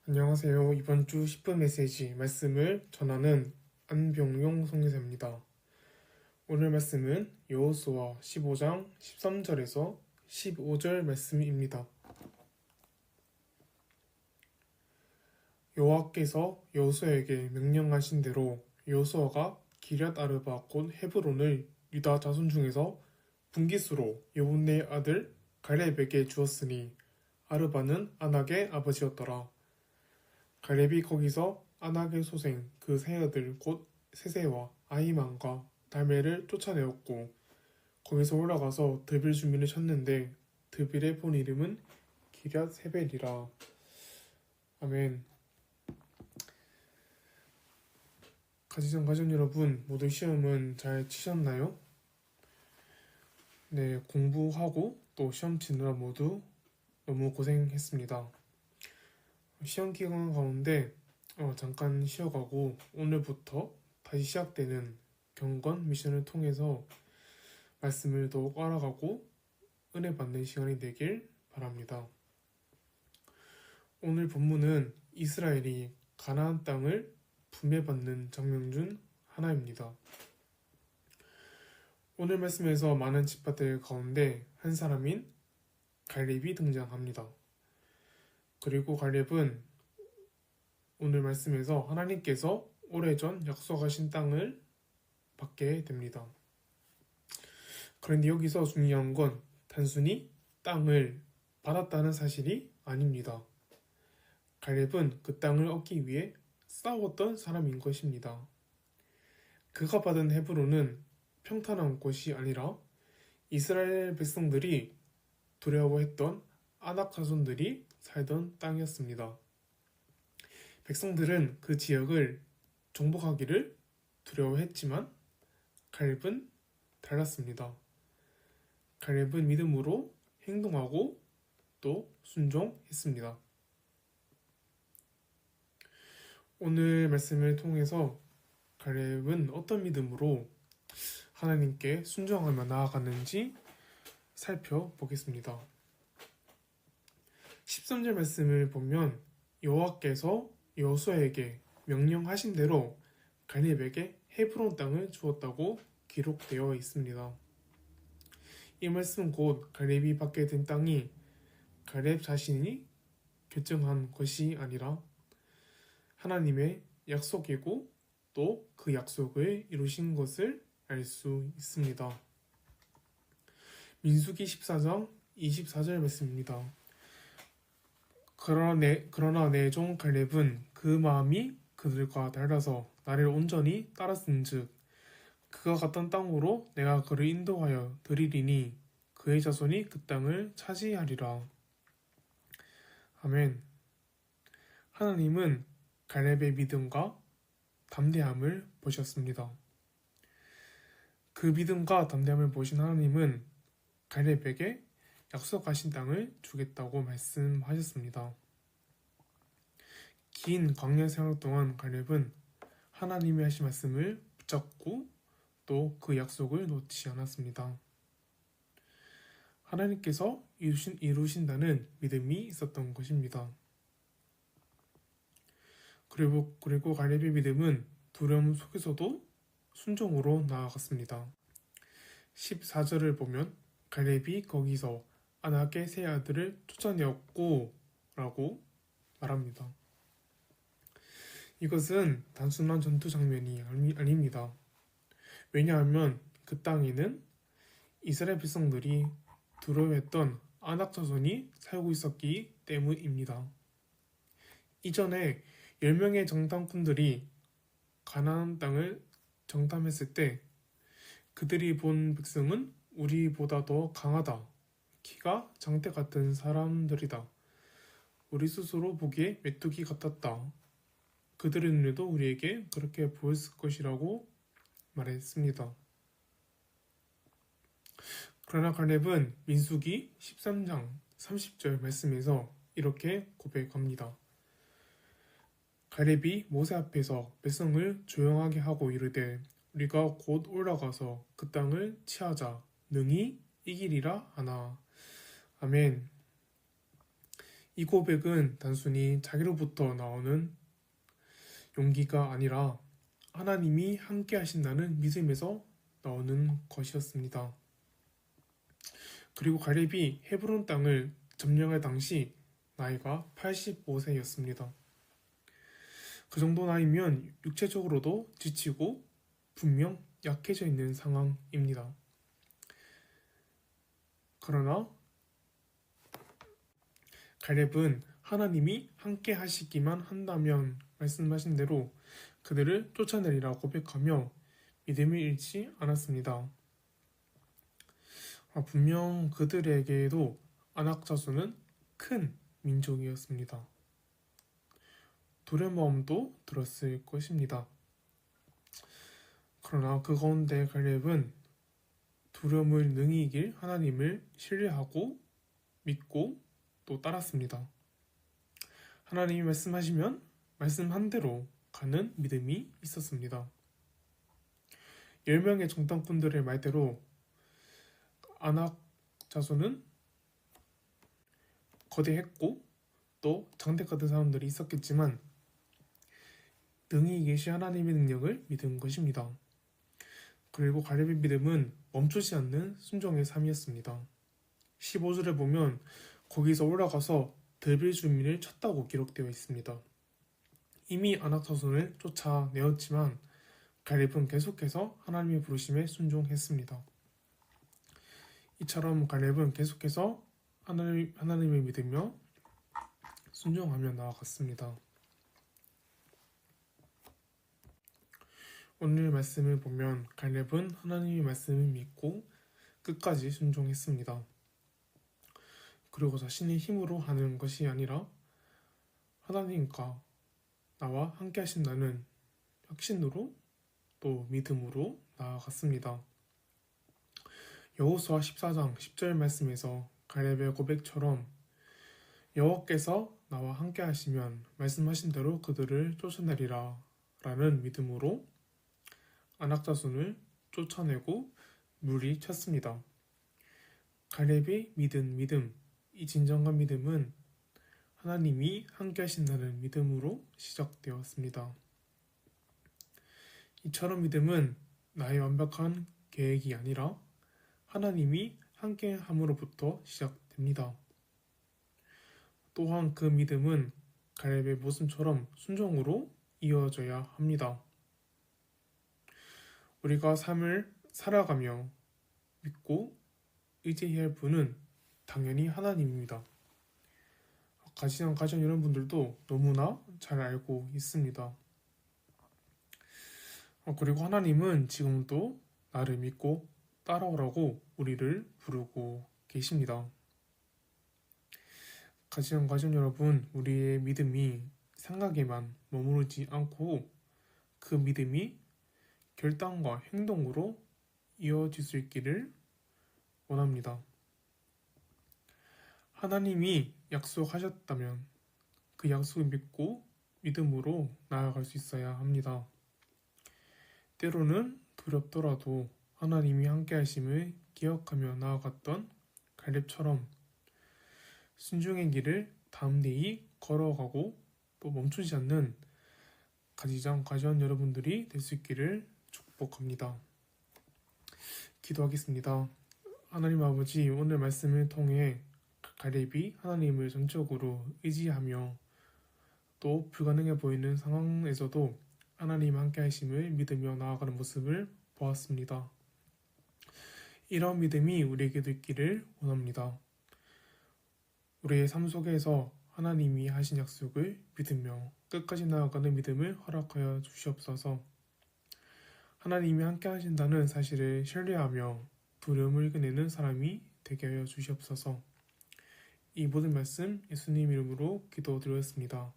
안녕하세요. 이번 주 10분 메시지 말씀을 전하는 안병용 선교사입니다. 오늘 말씀은 여호수아 15장 13절에서 15절 말씀입니다. 여호와께서 여호수아에게 명령하신 대로 여호수아가 기럇 아르바 곧 헤브론을 유다 자손 중에서 분깃으로 여분네 아들 갈렙에게 주었으니 아르바는 아낙의 아버지였더라. 갈렙이 거기서 아낙의 소생 그 세 아들 곧 세세와 아히만과 달메를 쫓아내었고 거기서 올라가서 드빌 주민을 쳤는데 드빌의 본 이름은 기럇 세벨이라. 아멘. 가지전 여러분, 모두 시험은 잘 치셨나요? 네, 공부하고 또 시험 치느라 모두 너무 고생했습니다. 시험 기간 가운데 잠깐 쉬어가고 오늘부터 다시 시작되는 경건 미션을 통해서 말씀을 더욱 알아가고 은혜 받는 시간이 되길 바랍니다. 오늘 본문은 이스라엘이 가나안 땅을 분배받는 장면 중 하나입니다. 오늘 말씀에서 많은 지파들 가운데 한 사람인 갈렙이 등장합니다. 그리고 갈렙은 오늘 말씀에서 하나님께서 오래전 약속하신 땅을 받게 됩니다. 그런데 여기서 중요한 건 단순히 땅을 받았다는 사실이 아닙니다. 갈렙은 그 땅을 얻기 위해 싸웠던 사람인 것입니다. 그가 받은 헤브론은 평탄한 곳이 아니라 이스라엘 백성들이 두려워했던 아낙 자손들이 살던 땅이었습니다. 백성들은 그 지역을 정복하기를 두려워했지만 갈렙은 달랐습니다. 갈렙은 믿음으로 행동하고 또 순종했습니다. 오늘 말씀을 통해서 갈렙은 어떤 믿음으로 하나님께 순종하며 나아갔는지 살펴보겠습니다. 13절 말씀을 보면 여호와께서 여호수아에게 명령하신 대로 갈렙에게 헤브론 땅을 주었다고 기록되어 있습니다. 이 말씀 곧 갈렙이 받게 된 땅이 갈렙 자신이 결정한 것이 아니라 하나님의 약속이고 또 그 약속을 이루신 것을 알 수 있습니다. 민수기 14장 24절 말씀입니다. 그러나 내 종 갈렙은 그 마음이 그들과 달라서 나를 온전히 따랐은즉 그가 갔던 땅으로 내가 그를 인도하여 드리리니 그의 자손이 그 땅을 차지하리라. 아멘. 하나님은 갈렙의 믿음과 담대함을 보셨습니다. 그 믿음과 담대함을 보신 하나님은 갈렙에게 약속하신 땅을 주겠다고 말씀하셨습니다. 긴 광야 생활 동안 갈렙은 하나님이 하신 말씀을 붙잡고 또 그 약속을 놓지 않았습니다. 하나님께서 이루신다는 믿음이 있었던 것입니다. 그리고 갈렙의 믿음은 두려움 속에서도 순종으로 나아갔습니다. 14절을 보면 갈렙이 거기서 아낙의 세 아들을 쫓아내었고 라고 말합니다. 이것은 단순한 전투 장면이 아닙니다. 왜냐하면 그 땅에는 이스라엘 백성들이 두려워했던 아낙 자손이 살고 있었기 때문입니다. 이전에 10명의 정탐꾼들이 가나안 땅을 정탐했을 때 그들이 본 백성은 우리보다 더 강하다. 키가 장대 같은 사람들이다. 우리 스스로 보기에 메뚜기 같았다. 그들의 눈에도 우리에게 그렇게 보였을 것이라고 말했습니다. 그러나 갈렙은 민수기 13장 30절 말씀에서 이렇게 고백합니다. 갈렙이 모세 앞에서 백성을 조용하게 하고 이르되 우리가 곧 올라가서 그 땅을 취하자 능히 이기리라 하나. 아멘. 이 고백은 단순히 자기로부터 나오는 용기가 아니라 하나님이 함께 하신다는 믿음에서 나오는 것이었습니다. 그리고 갈렙이 헤브론 땅을 점령할 당시 나이가 85세였습니다. 그 정도 나이면 육체적으로도 지치고 분명 약해져 있는 상황입니다. 그러나 갈렙은 하나님이 함께 하시기만 한다면 말씀하신 대로 그들을 쫓아내리라 고백하며 믿음을 잃지 않았습니다. 분명 그들에게도 아낙 자손은 큰 민족이었습니다. 두려움도 들었을 것입니다. 그러나 그 가운데 갈렙은 두려움을 능히 이길 하나님을 신뢰하고 믿고 또 따랐습니다. 하나님이 말씀하시면 말씀한 대로 가는 믿음이 있었습니다. 10명의 정탐꾼들의 말대로 아낙 자손은 거대했고 또 장대 같은 사람들이 있었겠지만 능히 계신 하나님의 능력을 믿은 것입니다. 그리고 갈렙의 믿음은 멈추지 않는 순종의 삶이었습니다. 15절에 보면 거기서 올라가서 들빌 주민을 쳤다고 기록되어 있습니다. 이미 아낙 자손을 쫓아내었지만 갈렙은 계속해서 하나님의 부르심에 순종했습니다. 이처럼 갈렙은 계속해서 하나님을 믿으며 순종하며 나아갔습니다. 오늘 말씀을 보면 갈렙은 하나님의 말씀을 믿고 끝까지 순종했습니다. 그리고 자신의 힘으로 하는 것이 아니라 하나님과 나와 함께 하신다는 확신으로 또 믿음으로 나아갔습니다. 여호수아 14장 10절 말씀에서 갈렙의 고백처럼 여호와께서 나와 함께 하시면 말씀하신 대로 그들을 쫓아내리라 라는 믿음으로 아낙 자손을 쫓아내고 물리쳤습니다. 갈렙이 믿은 믿음, 이 진정한 믿음은 하나님이 함께 하신다는 믿음으로 시작되었습니다. 이처럼 믿음은 나의 완벽한 계획이 아니라 하나님이 함께 함으로부터 시작됩니다. 또한 그 믿음은 갈렙의 모습처럼 순종으로 이어져야 합니다. 우리가 삶을 살아가며 믿고 의지해야 할 분은 당연히 하나님입니다. 가시는 가정 여러분들도 너무나 잘 알고 있습니다. 그리고 하나님은 지금도 나를 믿고 따라오라고 우리를 부르고 계십니다. 가시는 가정 여러분, 우리의 믿음이 생각에만 머무르지 않고 그 믿음이 결단과 행동으로 이어질 수 있기를 원합니다. 하나님이 약속하셨다면 그 약속을 믿고 믿음으로 나아갈 수 있어야 합니다. 때로는 두렵더라도 하나님이 함께 하심을 기억하며 나아갔던 갈렙처럼 순종의 길을 담대히 걸어가고 또 멈추지 않는 가지장 가전 여러분들이 될 수 있기를 축복합니다. 기도하겠습니다. 하나님 아버지, 오늘 말씀을 통해 갈렙이 하나님을 전적으로 의지하며 또 불가능해 보이는 상황에서도 하나님 함께 하심을 믿으며 나아가는 모습을 보았습니다. 이런 믿음이 우리에게도 있기를 원합니다. 우리의 삶 속에서 하나님이 하신 약속을 믿으며 끝까지 나아가는 믿음을 허락하여 주시옵소서. 하나님이 함께 하신다는 사실을 신뢰하며 두려움을 이겨내는 사람이 되게 하여 주시옵소서. 이 모든 말씀 예수님 이름으로 기도드렸습니다.